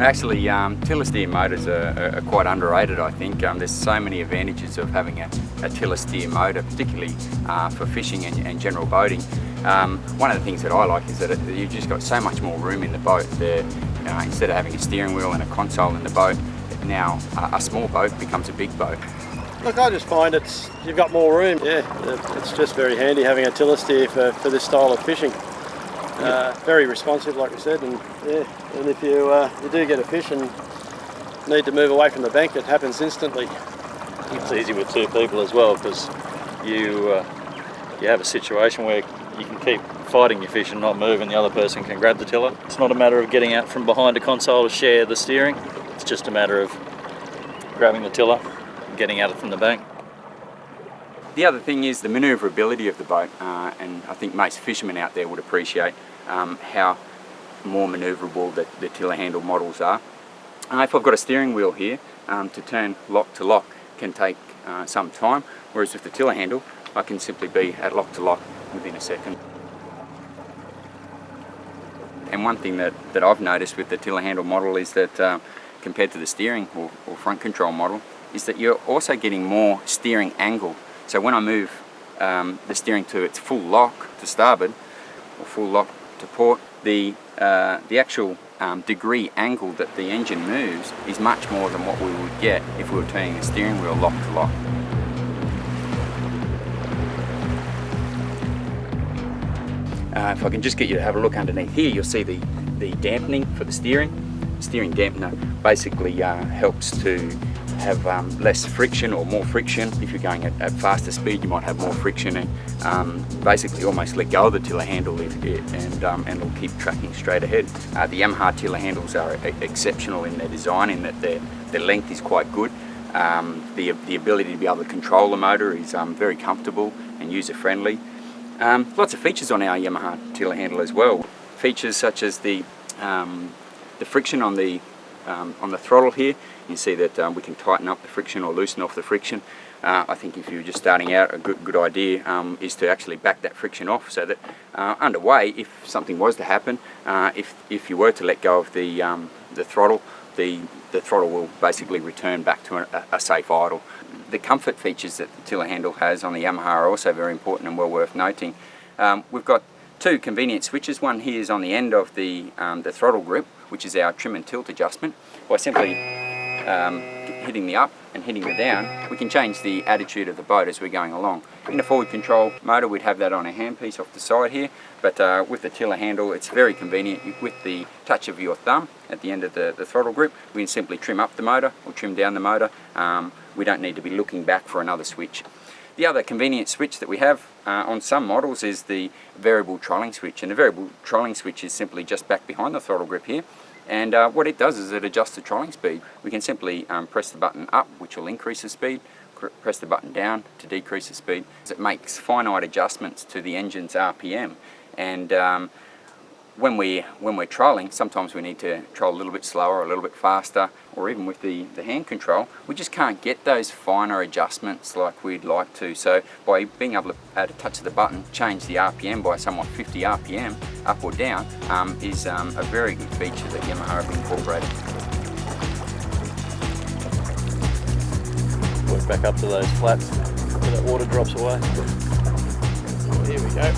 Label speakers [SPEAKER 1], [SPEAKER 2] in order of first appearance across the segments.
[SPEAKER 1] Actually, tiller steer motors are quite underrated, I think. There's so many advantages of having a tiller steer motor, particularly for fishing and general boating. One of the things that I like is that you've just got so much more room in the boat. Instead of having a steering wheel and a console in the boat, now a small boat becomes a big boat.
[SPEAKER 2] Look, I just find you've got more room. Yeah, it's just very handy having a tiller steer for this style of fishing. Very responsive, like we said, and if you do get a fish and need to move away from the bank, it happens instantly.
[SPEAKER 3] It's easy with two people as well, because you have a situation where you can keep fighting your fish and not move, and the other person can grab the tiller. It's not a matter of getting out from behind a console to share the steering. It's just a matter of grabbing the tiller and getting at it from the bank.
[SPEAKER 1] The other thing is the manoeuvrability of the boat, and I think most fishermen out there would appreciate how more manoeuvrable the tiller handle models are. If I've got a steering wheel here, to turn lock to lock can take some time, whereas with the tiller handle I can simply be at lock to lock within a second. And one thing that I've noticed with the tiller handle model is that compared to the steering or front control model, is that you're also getting more steering angle. So when I move the steering to its full lock to starboard or full lock to port, the actual degree angle that the engine moves is much more than what we would get if we were turning the steering wheel lock to lock. If I can just get you to have a look underneath here, you'll see the dampening for the steering. Steering dampener basically helps to have less friction or more friction. If you're going at faster speed, you might have more friction, and basically almost let go of the tiller handle and it'll keep tracking straight ahead. The Yamaha tiller handles are exceptional in their design, in that their length is quite good. The ability to be able to control the motor is very comfortable and user-friendly. Lots of features on our Yamaha tiller handle as well. Features such as the friction on the throttle here. You see that we can tighten up the friction or loosen off the friction. I think if you're just starting out, a good idea is to actually back that friction off, so that underway, if something was to happen, if you were to let go of the throttle, the throttle will basically return back to a safe idle. The comfort features that the tiller handle has on the Yamaha are also very important and well worth noting. We've got two convenient switches. One here is on the end of the throttle grip, which is our trim and tilt adjustment. By simply hitting the up and hitting the down, we can change the attitude of the boat as we're going along. In a forward control motor, we'd have that on a handpiece off the side here, but with the tiller handle, it's very convenient. With the touch of your thumb at the end of the throttle grip, we can simply trim up the motor or trim down the motor. We don't need to be looking back for another switch. The other convenient switch that we have on some models is the variable trolling switch, and the variable trolling switch is simply just back behind the throttle grip here, and what it does is it adjusts the trolling speed. We can simply press the button up, which will increase the speed, press the button down to decrease the speed. It makes finite adjustments to the engine's RPM, and when we're trolling, sometimes we need to troll a little bit slower, a little bit faster, or even with the hand control, we just can't get those finer adjustments like we'd like to. So by being able to, at a touch of the button, change the RPM by somewhat 50 RPM, up or down, is a very good feature that Yamaha have incorporated.
[SPEAKER 3] Work back up to those flaps where that water drops away.
[SPEAKER 2] Oh, here we go.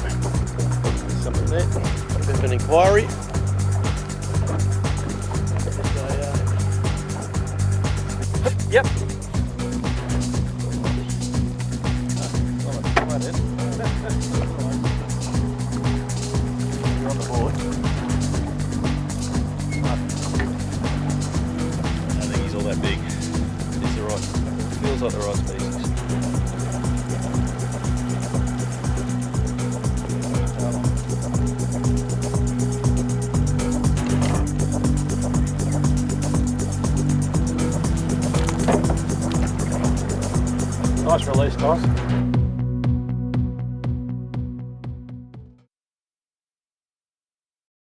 [SPEAKER 2] There's something there. A bit of an inquiry.
[SPEAKER 3] Yep. You're on the board. I don't think he's all that big. It's the right. Feels like the right species.
[SPEAKER 2] Nice release, Toss.